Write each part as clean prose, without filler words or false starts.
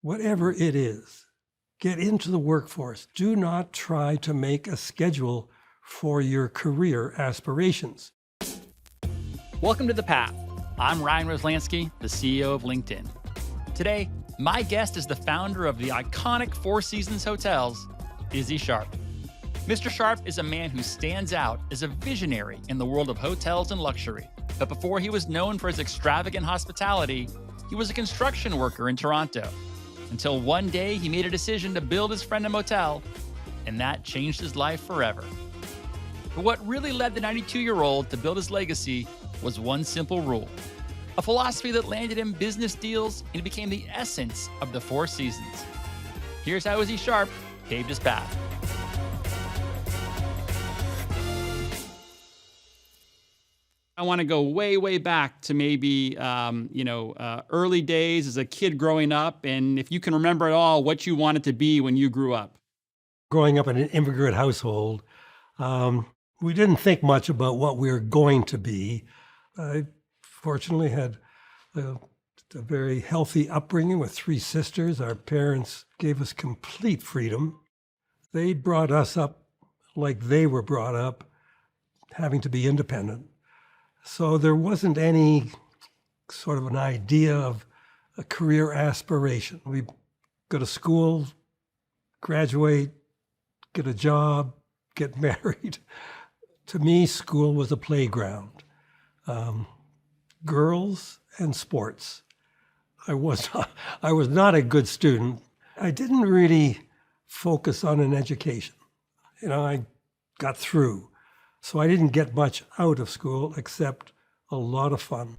Whatever it is, get into the workforce. Do not try to make a schedule for your career aspirations. Welcome to The Path. I'm Ryan Roslansky, the CEO of LinkedIn. Today, my guest is the founder of the iconic Four Seasons Hotels, Isadore Sharp. Mr. Sharp is a man who stands out as a visionary in the world of hotels and luxury. But before he was known for his extravagant hospitality, he was a construction worker in Toronto. Until one day he made a decision to build his friend a motel, and that changed his life forever. But what really led the 92-year-old to build his legacy was one simple rule, a philosophy that landed him business deals and became the essence of the Four Seasons. Here's how Isadore Sharp paved his path. I want to go way, way back to maybe, early days as a kid growing up. And if you can remember at all what you wanted to be when you grew up. Growing up in an immigrant household, we didn't think much about what we were going to be. I fortunately had a very healthy upbringing with three sisters. Our parents gave us complete freedom. They brought us up like they were brought up, having to be independent. So there wasn't any sort of an idea of a career aspiration. We go to school, graduate, get a job, get married. To me, school was a playground. Girls and sports. I was not a good student. I didn't really focus on an education. I got through. So I didn't get much out of school except a lot of fun.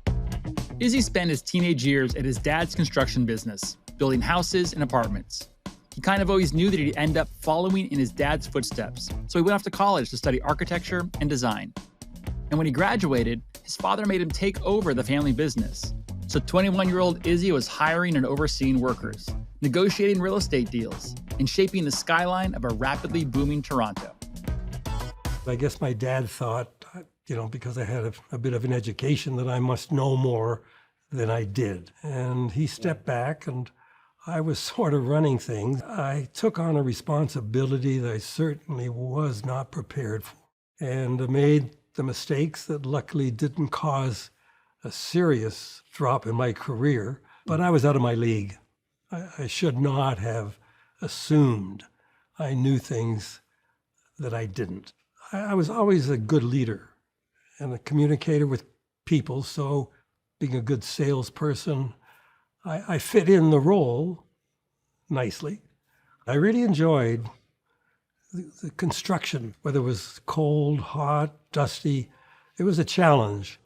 Izzy spent his teenage years at his dad's construction business, building houses and apartments. He kind of always knew that he'd end up following in his dad's footsteps, so he went off to college to study architecture and design. And when he graduated, his father made him take over the family business. So 21-year-old Izzy was hiring and overseeing workers, negotiating real estate deals, and shaping the skyline of a rapidly booming Toronto. I guess my dad thought, because I had a bit of an education, that I must know more than I did. And he stepped back and I was sort of running things. I took on a responsibility that I certainly was not prepared for and made the mistakes that luckily didn't cause a serious drop in my career, but I was out of my league. I should not have assumed I knew things that I didn't. I was always a good leader and a communicator with people, so being a good salesperson, I fit in the role nicely. I really enjoyed the construction, whether it was cold, hot, dusty. It was a challenge.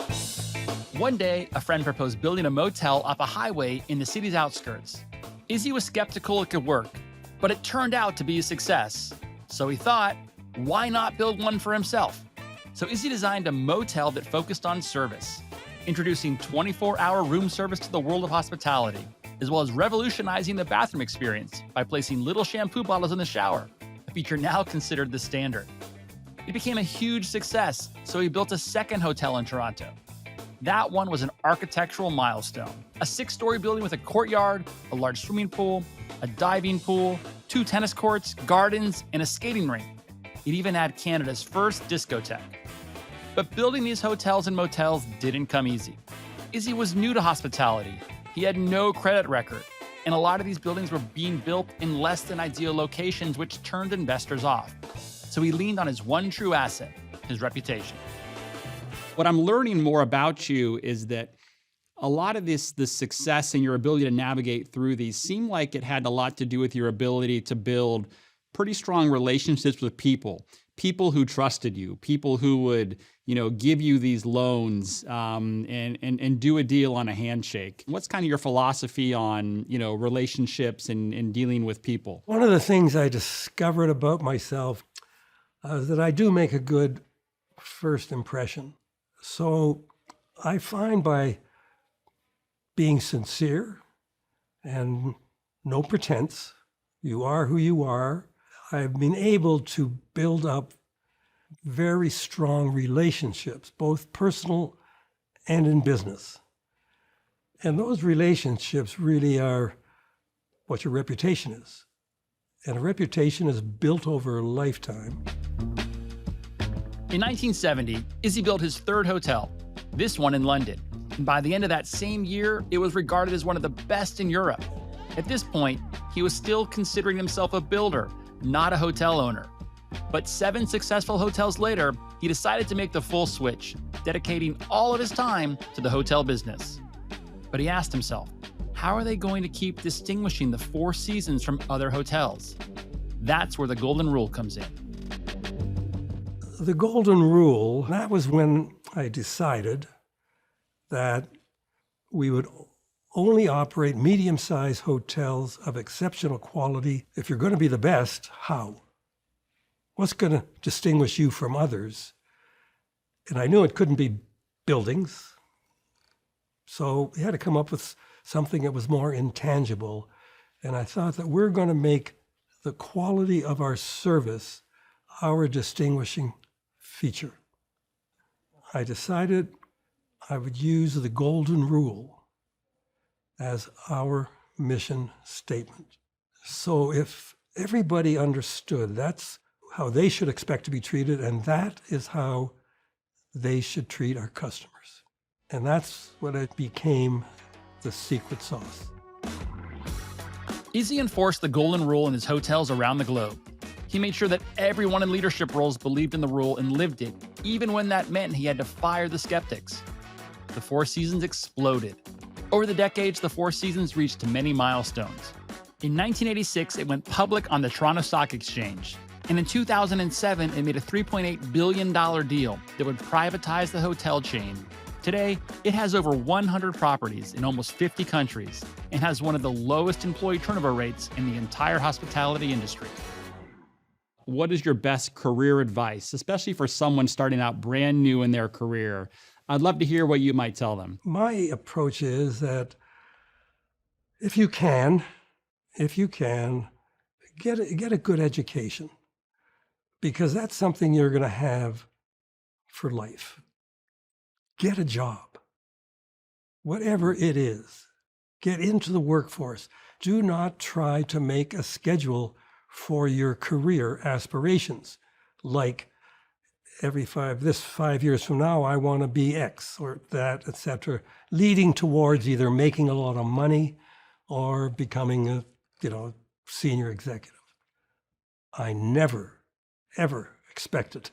One day, a friend proposed building a motel off a highway in the city's outskirts. Izzy was skeptical it could work, but it turned out to be a success. So he thought, why not build one for himself? So Izzy designed a motel that focused on service, introducing 24-hour room service to the world of hospitality, as well as revolutionizing the bathroom experience by placing little shampoo bottles in the shower, a feature now considered the standard. It became a huge success, so he built a second hotel in Toronto. That one was an architectural milestone, a 6-story building with a courtyard, a large swimming pool, a diving pool, 2 tennis courts, gardens, and a skating rink. It even had Canada's first discotheque. But building these hotels and motels didn't come easy. Izzy was new to hospitality. He had no credit record, and a lot of these buildings were being built in less than ideal locations, which turned investors off. So he leaned on his one true asset, his reputation. What I'm learning more about you is that a lot of this success and your ability to navigate through these seemed like it had a lot to do with your ability to build pretty strong relationships with people who trusted you, people who would, give you these loans and do a deal on a handshake. What's kind of your philosophy on, relationships and dealing with people? One of the things I discovered about myself is that I do make a good first impression. So I find by being sincere and no pretense, you are who you are, I've been able to build up very strong relationships, both personal and in business. And those relationships really are what your reputation is. And a reputation is built over a lifetime. In 1970, Izzy built his third hotel, this one in London. And by the end of that same year, it was regarded as one of the best in Europe. At this point, he was still considering himself a builder, not a hotel owner. But 7 successful hotels later, he decided to make the full switch, dedicating all of his time to the hotel business. But he asked himself, how are they going to keep distinguishing the Four Seasons from other hotels? That's where the golden rule comes in. The golden rule, that was when I decided that we would only operate medium-sized hotels of exceptional quality. If you're going to be the best, how? What's going to distinguish you from others? And I knew it couldn't be buildings. So we had to come up with something that was more intangible. And I thought that we're going to make the quality of our service our distinguishing feature. I decided I would use the golden rule as our mission statement. So if everybody understood that's how they should expect to be treated, and that is how they should treat our customers. And that's when it became the secret sauce. Izzy enforced the golden rule in his hotels around the globe. He made sure that everyone in leadership roles believed in the rule and lived it, even when that meant he had to fire the skeptics. The Four Seasons exploded. Over the decades, the Four Seasons reached many milestones. In 1986, it went public on the Toronto Stock Exchange. And in 2007, it made a $3.8 billion deal that would privatize the hotel chain. Today, it has over 100 properties in almost 50 countries and has one of the lowest employee turnover rates in the entire hospitality industry. What is your best career advice, especially for someone starting out brand new in their career? I'd love to hear what you might tell them. My approach is that if you can, get a good education, because that's something you're going to have for life. Get a job, whatever it is. Get into the workforce. Do not try to make a schedule for your career aspirations, like every 5 years from now, I want to be X or that, etc., leading towards either making a lot of money or becoming a, senior executive. I never, ever expected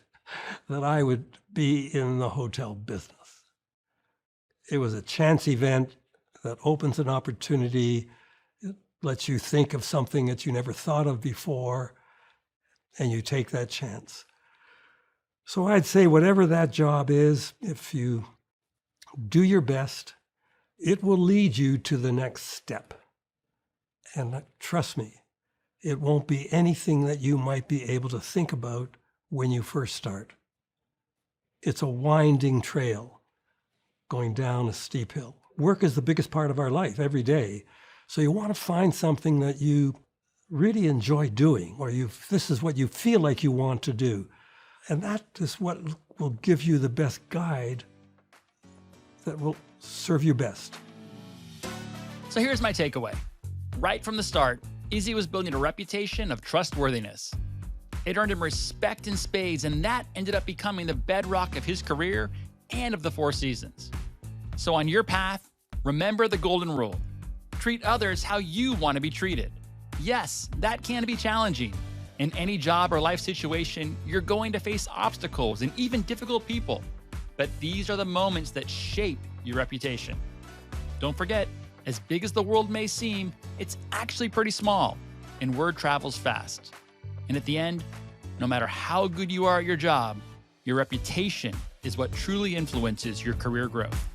that I would be in the hotel business. It was a chance event that opens an opportunity. It lets you think of something that you never thought of before, and you take that chance. So I'd say whatever that job is, if you do your best, it will lead you to the next step. And trust me, it won't be anything that you might be able to think about when you first start. It's a winding trail going down a steep hill. Work is the biggest part of our life every day. So you want to find something that you really enjoy doing, or this is what you feel like you want to do. And that is what will give you the best guide that will serve you best. So here's my takeaway. Right from the start, Izzy was building a reputation of trustworthiness. It earned him respect in spades, and that ended up becoming the bedrock of his career and of the Four Seasons. So on your path, remember the golden rule. Treat others how you want to be treated. Yes, that can be challenging. In any job or life situation, you're going to face obstacles and even difficult people. But these are the moments that shape your reputation. Don't forget, as big as the world may seem, it's actually pretty small, and word travels fast. And at the end, no matter how good you are at your job, your reputation is what truly influences your career growth.